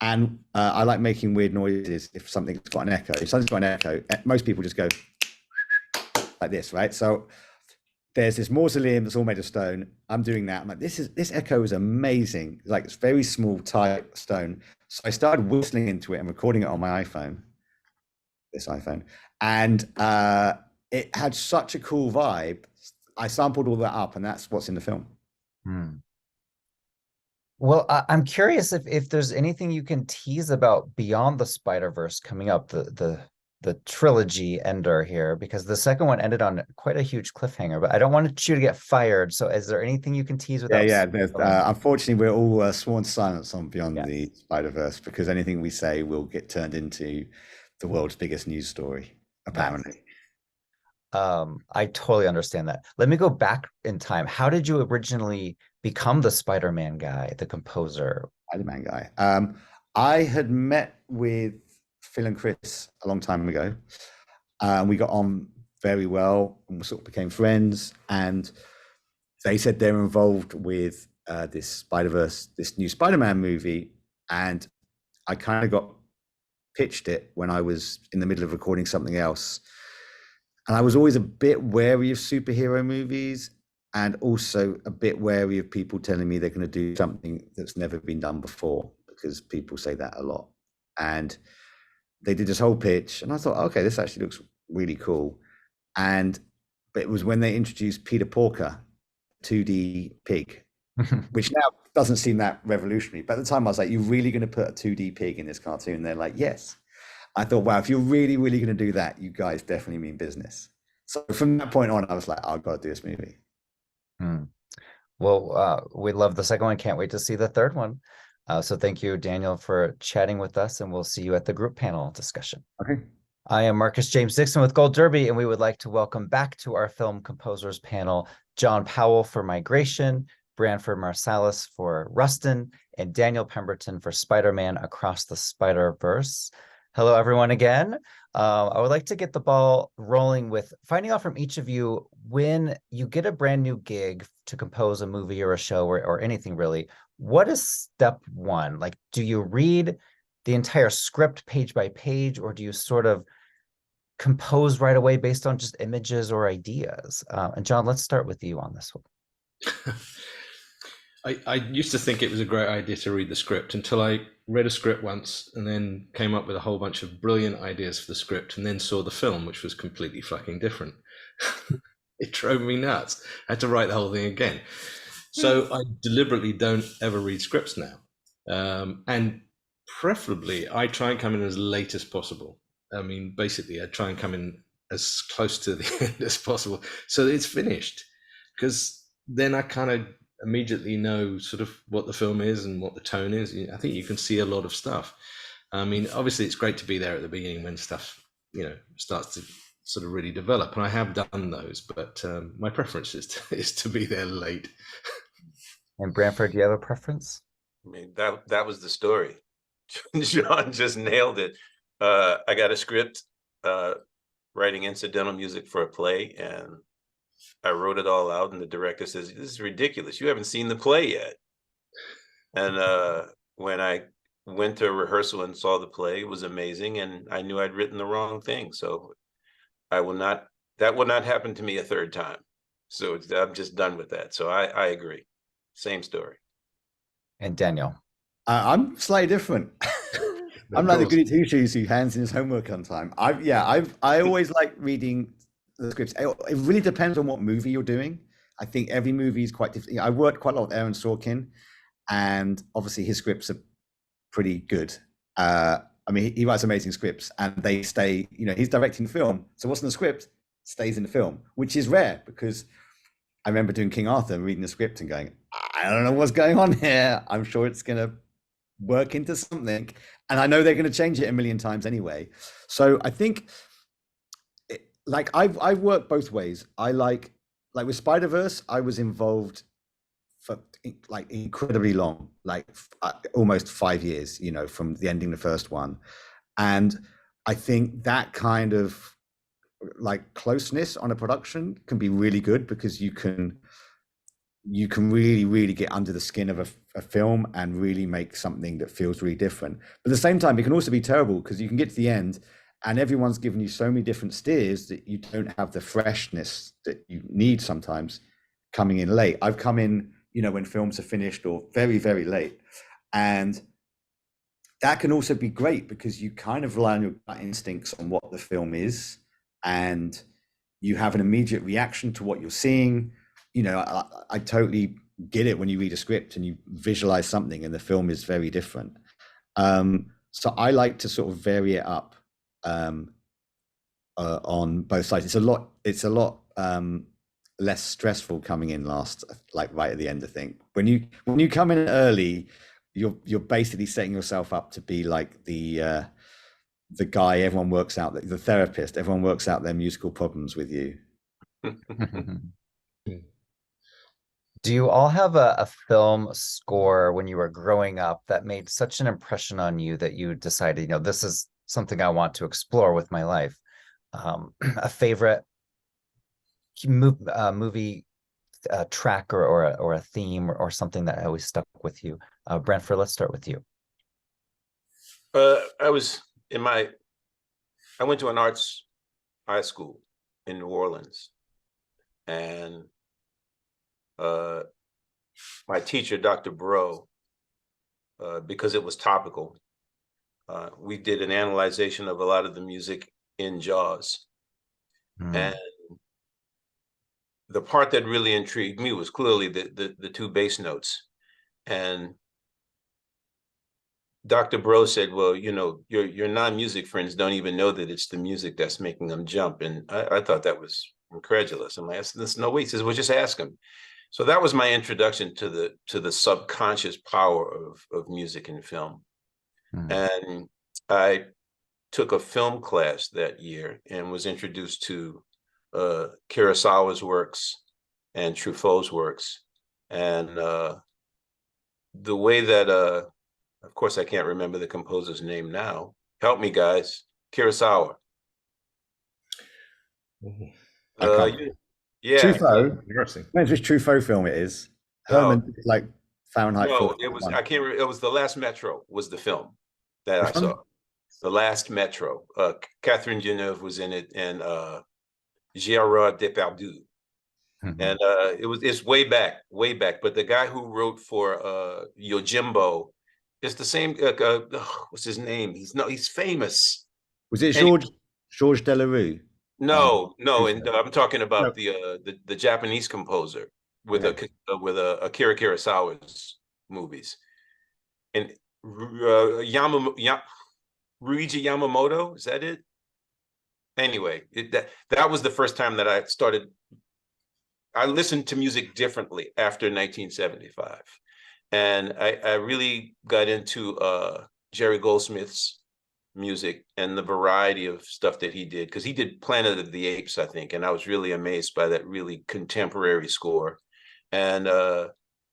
And I like making weird noises if something's got an echo. If something's got an echo, most people just go like this, right? So there's this mausoleum that's all made of stone. I'm doing that. I'm like, this echo is amazing. Like, it's very small, tight stone. So I started whistling into it and recording it on my iPhone, this iPhone. And it had such a cool vibe. I sampled all that up, and that's what's in the film. Well, I'm curious if there's anything you can tease about beyond the Spider-Verse coming up, the the trilogy ender here, because the second one ended on quite a huge cliffhanger, but I don't want you to get fired. So is there anything you can tease without? Yeah. Unfortunately, we're all sworn to silence on Beyond the Yes. Spider-Verse, because anything we say will get turned into the world's biggest news story, apparently. I totally understand that. Let me go back in time. How did you originally become the Spider-Man guy, the composer? Spider-Man guy. I had met with Phil and Chris a long time ago. We got on very well and we sort of became friends. And they said they're involved with this Spider-Verse, this new Spider-Man movie. And I kind of got pitched it when I was in the middle of recording something else. And I was always a bit wary of superhero movies, and also a bit wary of people telling me they're going to do something that's never been done before, because people say that a lot. And they did this whole pitch, and I thought, okay, this actually looks really cool. But it was when they introduced Peter Porker, 2D pig, which now doesn't seem that revolutionary. But at the time, I was like, you're really going to put a 2D pig in this cartoon? And they're like, yes. I thought, wow, if you're really, really going to do that, you guys definitely mean business. So from that point on, I was like, oh, I've got to do this movie. Well, we love the second one. Can't wait to see the third one. So thank you, Daniel, for chatting with us, and we'll see you at the group panel discussion. Okay. I am Marcus James Dixon with Gold Derby, and we would like to welcome back to our film composers panel, John Powell for Migration, Branford Marsalis for Rustin, and Daniel Pemberton for Spider-Man Across the Spider-Verse. Hello, everyone, again. I would like to get the ball rolling with finding out from each of you, when you get a brand new gig to compose a movie or a show or anything really, what is step one? Like, do you read the entire script page by page, or do you sort of compose right away based on just images or ideas? And John, let's start with you on this one. I used to think it was a great idea to read the script, until I read a script once and then came up with a whole bunch of brilliant ideas for the script, and then saw the film, which was completely fucking different. It drove me nuts. I had to write the whole thing again. So I deliberately don't ever read scripts now. And preferably, I try and come in as late as possible. I mean, basically, I try and come in as close to the end as possible so that it's finished, because then I kind of immediately know sort of what the film is and what the tone is. I think you can see a lot of stuff. I mean, obviously it's great to be there at the beginning when stuff, starts to sort of really develop, and I have done those, but my preference is to be there late. And Branford, do you have a preference? I mean, that was the story. John just nailed it. I got a script, writing incidental music for a play, and I wrote it all out, and the director says, "This is ridiculous. You haven't seen the play yet." And when I went to rehearsal and saw the play, it was amazing, and I knew I'd written the wrong thing. So that will not happen to me a third time. So I'm just done with that. So I agree. Same story. And Daniel? I'm slightly different. I'm like the goody two shoes who hands in his homework on time. I always like reading the scripts. It really depends on what movie you're doing. I think every movie is quite different. I worked quite a lot with Aaron Sorkin, and obviously his scripts are pretty good. I mean, he writes amazing scripts, and they stay, he's directing the film. So what's in the script stays in the film, which is rare, because I remember doing King Arthur, reading the script and going, I don't know what's going on here. I'm sure it's going to work into something. And I know they're going to change it a million times anyway. So I think, I've worked both ways. I like with Spider-Verse, I was involved for incredibly long, almost 5 years, from the ending of the first one. And I think that kind of closeness on a production can be really good, because you can really, really get under the skin of a film and really make something that feels really different. But at the same time, it can also be terrible, because you can get to the end and everyone's given you so many different steers that you don't have the freshness that you need sometimes coming in late. I've come in, when films are finished or very, very late. And that can also be great, because you kind of rely on your gut instincts on what the film is, and you have an immediate reaction to what you're seeing. I totally get it when you read a script and you visualize something and the film is very different. So I like to sort of vary it up on both sides. It's a lot less stressful coming in last, like right at the end. I think when you come in early, you're basically setting yourself up to be like the guy everyone works out, the therapist, everyone works out their musical problems with you. Do you all have a film score when you were growing up that made such an impression on you that you decided, you know, this is something I want to explore with my life? A favorite movie track or a theme or something that always stuck with you? Branford, let's start with you. I went to an arts high school in New Orleans, and my teacher, Dr. Bro, because it was topical, we did an analyzation of a lot of the music in Jaws. And the part that really intrigued me was clearly the two bass notes. And Dr. Bro said, well, you know, your non-music friends don't even know that it's the music that's making them jump. And I thought that was incredulous. I'm like, there's no way. He says, well, just ask them. So that was my introduction to the subconscious power of music and film. And I took a film class that year and was introduced to Kurosawa's works and Truffaut's works. And the way that, of course, I can't remember the composer's name now. Help me, guys. Kurosawa. Yeah. Truffaut. Depends which Truffaut film it is. Herman, like Fahrenheit. No, it was, I can't remember. It was The Last Metro was the film that I saw. The Last Metro. Catherine Deneuve was in it, and Gérard Depardieu. And it's way back. But the guy who wrote for Yojimbo, it's the same. What's his name? He's famous. Was it Georges Delerue? No, and I'm talking about the Japanese composer with Akira Kurosawa's movies, and Ruiji Yamamoto, is that it? Anyway, that was the first time that I listened to music differently after 1975, and I really got into Jerry Goldsmith's music and the variety of stuff that he did, because he did Planet of the Apes, I think, and I was really amazed by that really contemporary score. And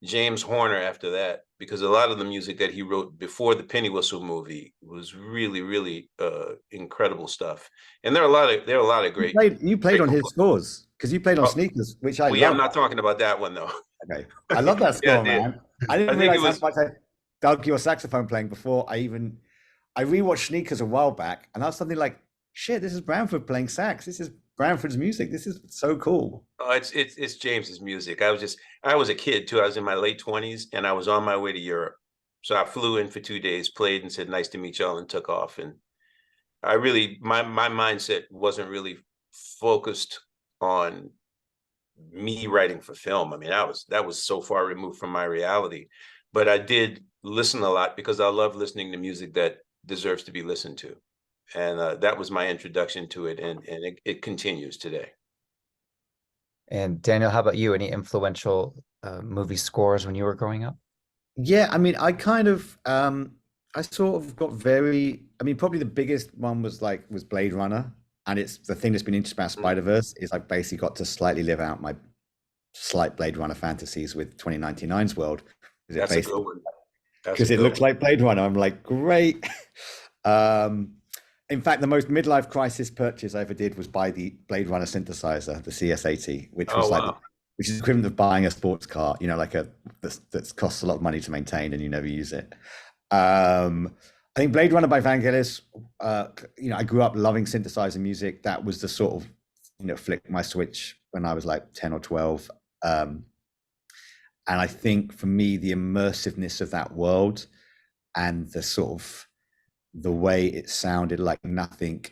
James Horner after that, because a lot of the music that he wrote before the Penny Whistle movie was really, really incredible stuff. And there are a lot of great. You played on his scores, because you played on Sneakers, which I love. Yeah, I'm not talking about that one though. Okay, I love that score, man. I didn't realize how much I dug your saxophone playing before I rewatched Sneakers a while back, and I was something like, shit, this is Branford playing sax. This is Branford's music. This is so cool. Oh, it's James's music. I was a kid too. I was in my late 20s, and I was on my way to Europe. So I flew in for 2 days, played, and said, nice to meet y'all, and took off. And I really, my mindset wasn't really focused on me writing for film. I mean, that was so far removed from my reality. But I did listen a lot because I love listening to music that deserves to be listened to. And that was my introduction to it, and it continues today. And Daniel, how about you? Any influential movie scores when you were growing up? Yeah, I mean, I kind of, I sort of got probably the biggest one was Blade Runner. And it's the thing that's been interesting about Spider-Verse is I basically got to slightly live out my slight Blade Runner fantasies with 2099's world. That's a good one. Because it looks like Blade Runner. I'm like, great. In fact, the most midlife crisis purchase I ever did was buy the Blade Runner synthesizer, the CS80, which was which is equivalent of buying a sports car, you know, that costs a lot of money to maintain and you never use it. I think Blade Runner by Vangelis, I grew up loving synthesizer music. That was the sort of, flick my switch when I was like 10 or 12. And I think for me, the immersiveness of that world and the sort of the way it sounded like nothing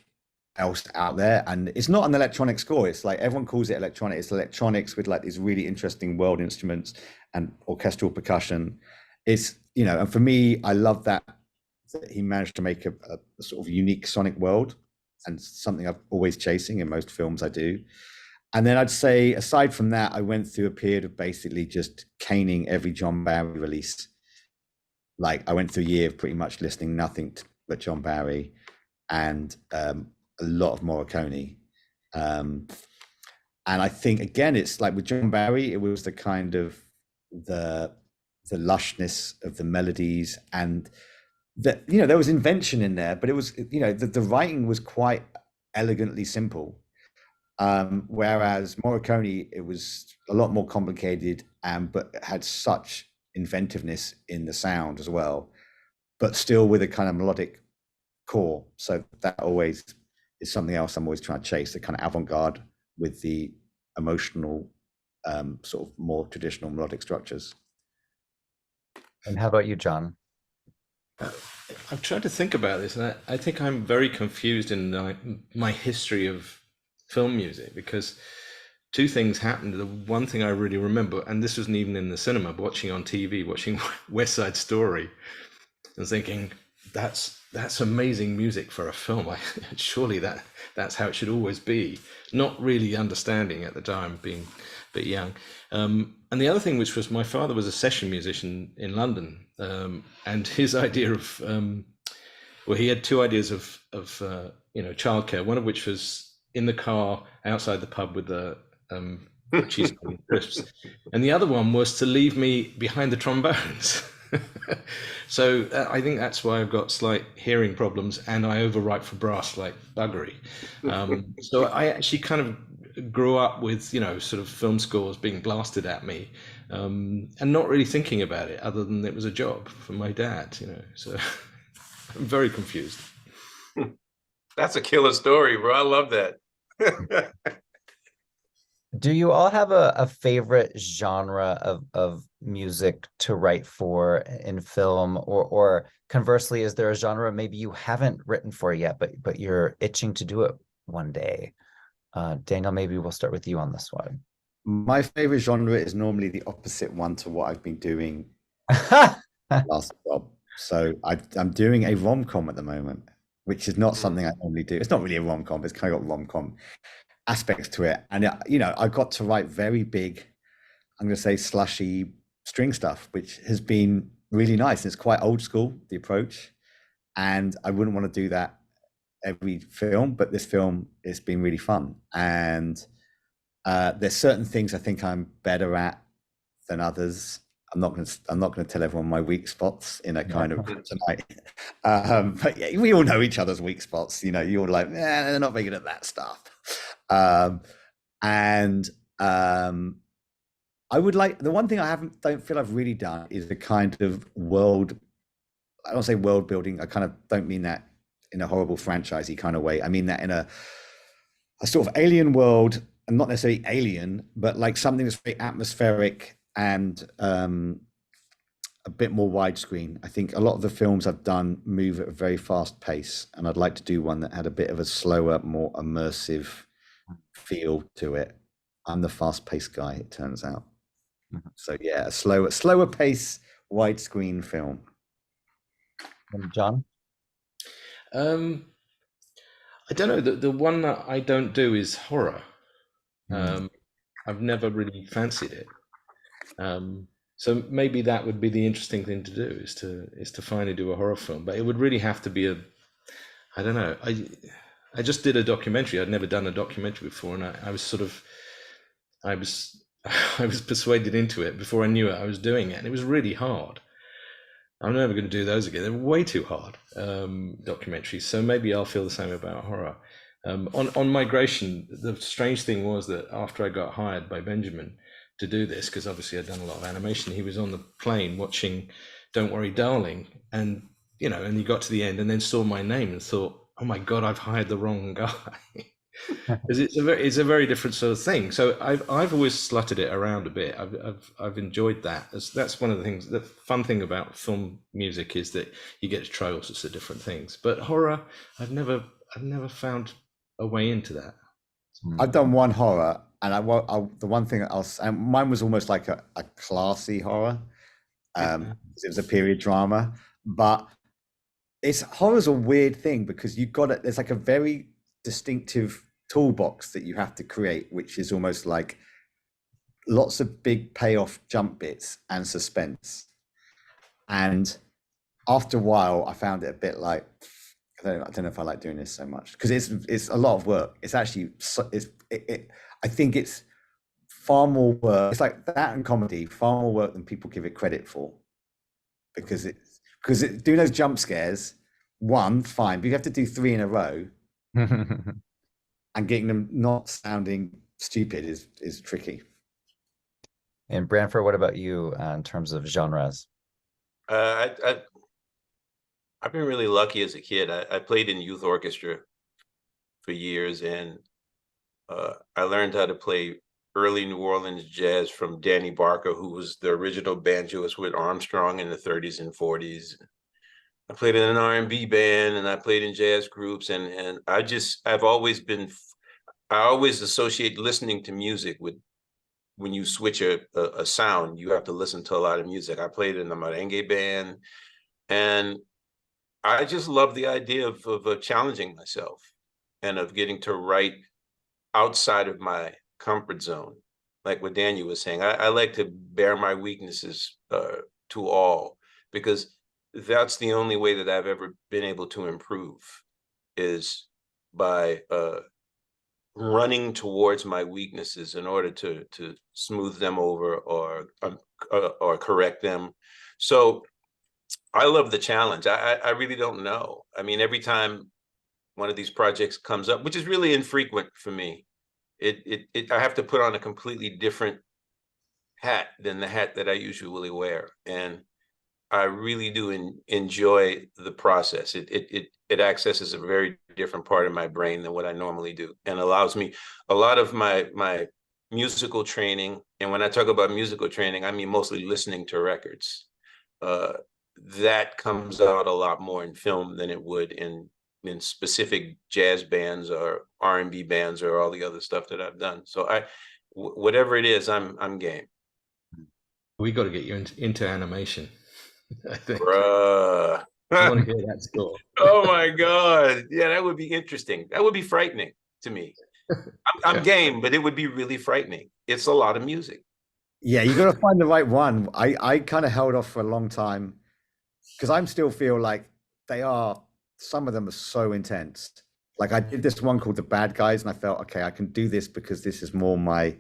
else out there. And it's not an electronic score. It's like everyone calls it electronic. It's electronics with like these really interesting world instruments and orchestral percussion. It's, and for me, I love that he managed to make a sort of unique sonic world and something I've always chasing in most films I do. And then I'd say, aside from that, I went through a period of basically just caning every John Barry release. Like I went through a year of pretty much listening nothing but John Barry and a lot of Morricone. And I think, again, it's like with John Barry, it was the kind of the lushness of the melodies, and that, you know, there was invention in there, but it was, you know, the writing was quite elegantly simple. Whereas Morricone, it was a lot more complicated, but had such inventiveness in the sound as well, but still with a kind of melodic core. So that always is something else I'm always trying to chase, the kind of avant-garde with the emotional, sort of more traditional melodic structures. And how about you, John? I've tried to think about this, and I think I'm very confused in my history of film music, because two things happened. The one thing I really remember, and this wasn't even in the cinema, but watching on TV, watching West Side Story, and thinking, that's amazing music for a film. Surely that's how it should always be. Not really understanding at the time, being a bit young. And the other thing, which was, my father was a session musician in London, and his idea of, well, he had two ideas of childcare. One of which was in the car outside the pub with the cheese and crisps, and the other one was to leave me behind the trombones. So I think that's why I've got slight hearing problems, and I overwrite for brass like buggery. So I actually kind of grew up with, you know, sort of film scores being blasted at me, and not really thinking about it other than it was a job for my dad, you know. So I'm very confused. That's a killer story, bro. I love that. Do you all have a favorite genre of music to write for in film, or conversely, is there a genre maybe you haven't written for yet, but you're itching to do it one day? Daniel, maybe we'll start with you on this one. My favorite genre is normally the opposite one to what I've been doing last job. So I'm doing a rom-com at the moment, which is not something I normally do. It's not really a rom-com, it's kind of got rom-com aspects to it. And, you know, I got to write very big, I'm going to say slushy string stuff, which has been really nice. And it's quite old school, the approach. And I wouldn't want to do that every film, but this film, it's been really fun. And there's certain things I think I'm better at than others. I'm not going to tell everyone my weak spots in a kind of tonight. But yeah, we all know each other's weak spots. You know, you're like, they're not very good at that stuff. I would like, the one thing I don't feel I've really done is the kind of world, I don't say world building, I kind of don't mean that in a horrible franchisey kind of way. I mean that in a sort of alien world, and not necessarily alien, but like something that's very atmospheric and a bit more widescreen. I think a lot of the films I've done move at a very fast pace, and I'd like to do one that had a bit of a slower, more immersive feel to it. I'm the fast-paced guy, it turns out. So yeah, a slower pace, widescreen film. And John? I don't know. The one that I don't do is horror. I've never really fancied it. So maybe that would be the interesting thing to do, is to finally do a horror film. But it would really have to be I don't know. I just did a documentary. I'd never done a documentary before, and I was persuaded into it before I knew it. I was doing it, and it was really hard. I'm never going to do those again. They're way too hard, documentaries. So maybe I'll feel the same about horror. On Migration, the strange thing was that after I got hired by Benjamin to do this, because obviously I'd done a lot of animation, he was on the plane watching Don't Worry Darling, and you know, and he got to the end and then saw my name and thought, oh my God, I've hired the wrong guy. Because it's a very different sort of thing. So I've always slutted it around a bit. I've enjoyed that. That's one of the things. The fun thing about film music is that you get to try all sorts of different things. But horror, I've never found a way into that. I've done one horror, and the one thing and mine was almost like a classy horror. It was a period drama, but horror's a weird thing because there's like a very distinctive toolbox that you have to create, which is almost like lots of big payoff jump bits and suspense. And after a while, I found it a bit like, I don't know if I like doing this so much, because it's a lot of work. It's actually, I think it's far more work. It's like that and comedy, far more work than people give it credit for. Because doing those jump scares, one, fine, but you have to do 3 in a row. And getting them not sounding stupid is tricky. And Branford, what about you in terms of genres? I've been really lucky as a kid. I played in youth orchestra for years, and I learned how to play early New Orleans jazz from Danny Barker, who was the original banjoist with Armstrong in the 30s and 40s. I played in an R&B band, and I played in jazz groups, and I always associate listening to music with, when you switch a sound, you have to listen to a lot of music. I played in a merengue band, and I just love the idea of challenging myself and of getting to write outside of my comfort zone. Like what Daniel was saying, I like to bear my weaknesses to all, because that's the only way that I've ever been able to improve, is by running towards my weaknesses in order to smooth them over or correct them. So I love the challenge. I really don't know. I mean, every time one of these projects comes up, which is really infrequent for me, I have to put on a completely different hat than the hat that I usually wear. And I really do enjoy the process. It accesses a very different part of my brain than what I normally do, and allows me a lot of my musical training. And when I talk about musical training, I mean mostly listening to records. That comes out a lot more in film than it would in specific jazz bands or R&B bands or all the other stuff that I've done. So whatever it is, I'm game. We got to get you into animation, I think. Bruh. I want to hear that score. Oh my God. Yeah, that would be interesting. That would be frightening to me. I'm game, but it would be really frightening. It's a lot of music. Yeah, you got to find the right one. I kind of held off for a long time, because I still feel like some of them are so intense. Like I did this one called The Bad Guys, and I felt, okay, I can do this because this is more my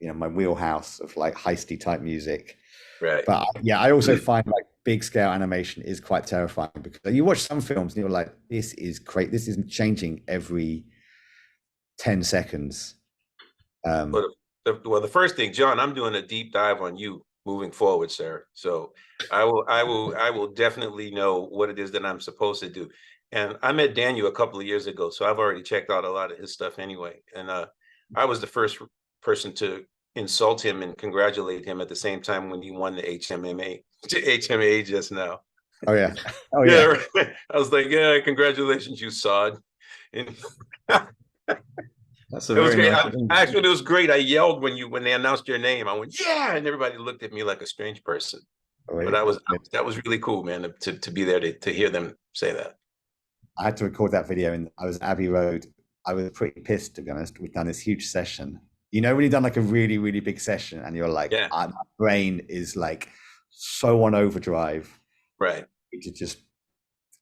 wheelhouse of like heisty type music. Right. But yeah, I also find like big scale animation is quite terrifying, because you watch some films and you're like, this is great. This isn't changing every 10 seconds. Well, the first thing, John, I'm doing a deep dive on you moving forward, sir. So I will definitely know what it is that I'm supposed to do. And I met Daniel a couple of years ago, so I've already checked out a lot of his stuff anyway. And I was the first person to insult him and congratulate him at the same time when he won the HMA just now. Oh yeah. Oh yeah. Right. I was like, yeah, congratulations, you sod. And That's it was great. Actually, it was great. I yelled when they announced your name. I went, yeah, and everybody looked at me like a strange person. Oh, yeah. But that was really cool, man, to be there to hear them say that. I had to record that video, and I was at Abbey Road. I was pretty pissed, to be honest. We'd done this huge session. You know, when you've done like a really, really big session and you're like, yeah. My brain is like so on overdrive. Right. To just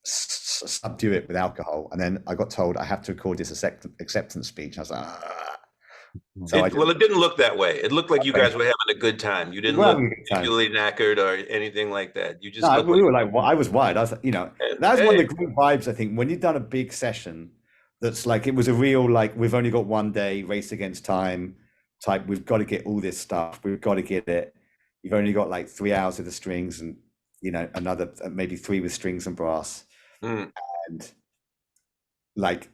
subdue it with alcohol. And then I got told I have to record this acceptance speech. I was like, So it didn't look that way. It looked like you guys were having a good time. You didn't look particularly knackered or anything like that. You just I was wired. I was, that's one of the great vibes, I think, when you've done a big session that's like, it was a real, like, we've only got one day, race against time type. We've got to get all this stuff. We've got to get it. You've only got like 3 hours of the strings and, another maybe 3 with strings and brass. And like,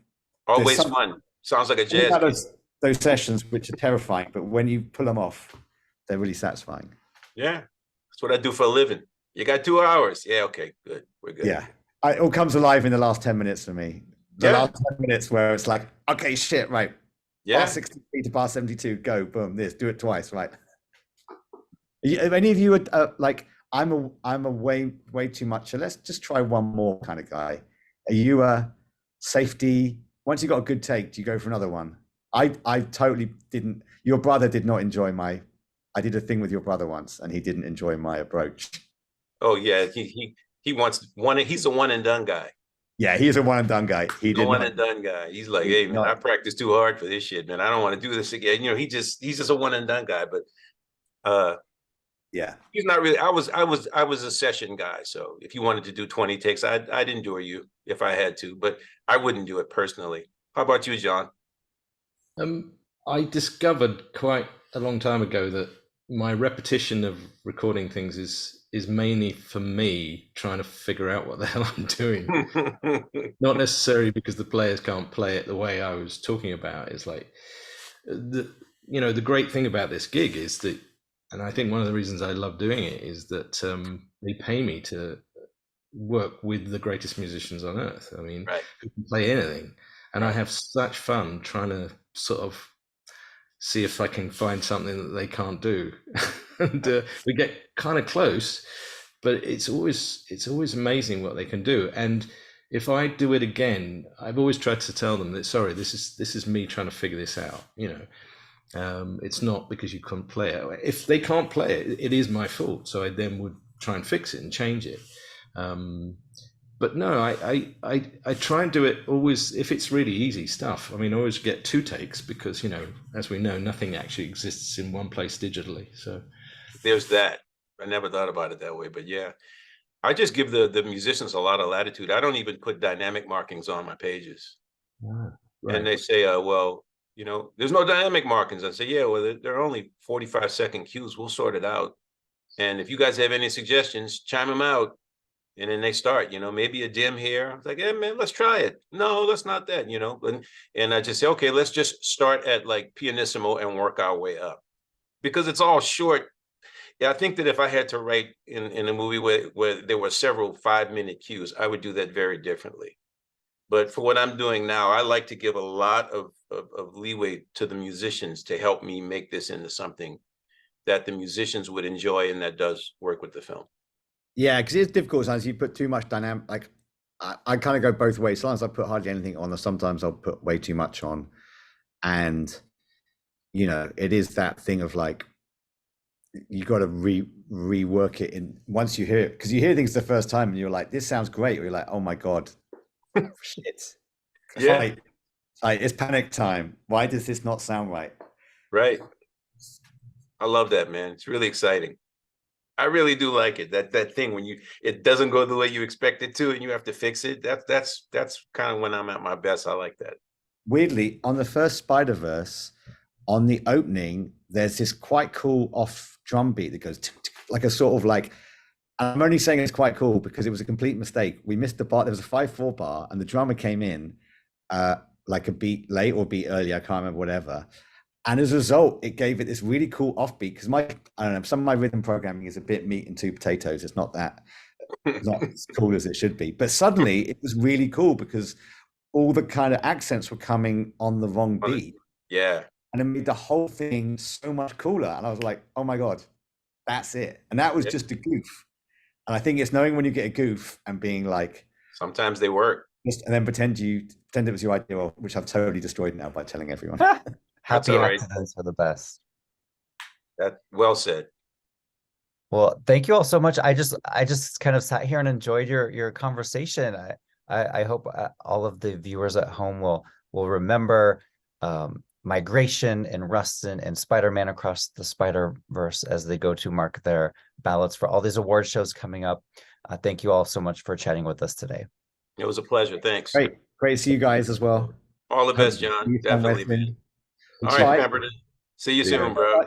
always fun. Sounds like a jazz. Those sessions, which are terrifying, but when you pull them off, they're really satisfying. Yeah, that's what I do for a living. You got 2 hours. Yeah, okay, good. We're good. Yeah, it all comes alive in the last 10 minutes for me. The last 10 minutes where it's like, okay, shit, right. Yeah. Bar 63 to bar 72, go, boom, do it twice, right? If any of you are like, I'm a way too much, so let's just try one more kind of guy. Are you a safety once you got a good take, do you go for another one? I totally didn't. Your brother did not enjoy my. I did a thing with your brother once, and he didn't enjoy my approach. Oh yeah, he wants one. He's a one and done guy. Yeah, he is a one and done guy. He did One and done guy. He's like, hey man, I practiced too hard for this shit, man. I don't want to do this again. You know, he's just a one and done guy. But yeah, he's not really. I was a session guy. So if you wanted to do 20 takes, I'd endure you if I had to, but I wouldn't do it personally. How about you, John? I discovered quite a long time ago that my repetition of recording things is mainly for me trying to figure out what the hell I'm doing. Not necessarily because the players can't play it the way I was talking about. It's like the great thing about this gig is that, and I think one of the reasons I love doing it is that they pay me to work with the greatest musicians on earth. I mean, who can play anything, and I have such fun trying to sort of see if I can find something that they can't do. And we get kind of close, but it's always amazing what they can do. And if I do it again, I've always tried to tell them that, sorry, this is me trying to figure this out. You know, it's not because you couldn't play it. If they can't play it, it is my fault. So I then would try and fix it and change it. But no, I try and do it always if it's really easy stuff. I mean, I always get 2 takes because, you know, as we know, nothing actually exists in one place digitally. So there's that. I never thought about it that way, but yeah, I just give the musicians a lot of latitude. I don't even put dynamic markings on my pages. Right. And they say, well, you know, there's no dynamic markings. I say, yeah, well, they're only 45-second cues. We'll sort it out. And if you guys have any suggestions, chime them out. And then they start, you know, maybe a dim here. I was like, hey, man, let's try it. No, that's not that, you know. And I just say, okay, let's just start at like pianissimo and work our way up. Because it's all short. Yeah, I think that if I had to write in a movie where there were several 5-minute cues, I would do that very differently. But for what I'm doing now, I like to give a lot of leeway to the musicians to help me make this into something that the musicians would enjoy and that does work with the film. Yeah, because it's difficult sometimes. You put too much dynamic. Like I kind of go both ways. Sometimes I put hardly anything on, or sometimes I'll put way too much on. And you know, it is that thing of like you got to rework it in once you hear it, because you hear things the first time and you're like, this sounds great, or you're like, oh my god, shit. Yeah, like it's panic time. Why does this not sound right? Right. I love that, man. It's really exciting. I really do like it. That thing when it doesn't go the way you expect it to and you have to fix it. That's kind of when I'm at my best. I like that. Weirdly, on the first Spider-Verse, on the opening, there's this quite cool off drum beat that goes like a sort of like, I'm only saying it's quite cool because it was a complete mistake. We missed the bar. There was a 5/4 bar and the drummer came in like a beat late or beat early. I can't remember, whatever. And as a result, it gave it this really cool offbeat because I don't know, some of my rhythm programming is a bit meat and 2 potatoes. It's not as cool as it should be. But suddenly it was really cool because all the kind of accents were coming on the wrong beat. Yeah. And it made the whole thing so much cooler. And I was like, oh my God, that's it. And that was just a goof. And I think it's knowing when you get a goof and being like, sometimes they work. And then pretend it was your idea, which I've totally destroyed now by telling everyone. Happy accidents are the best. That well said. Well, thank you all so much. I just kind of sat here and enjoyed your conversation. I hope all of the viewers at home will remember Migration and Rustin and Spider-Man Across the Spider-Verse as they go to mark their ballots for all these award shows coming up. Thank you all so much for chatting with us today. It was a pleasure. Thanks. Great to see you guys as well. All the best, John. Definitely. All right, Pemberton. See you soon, bro.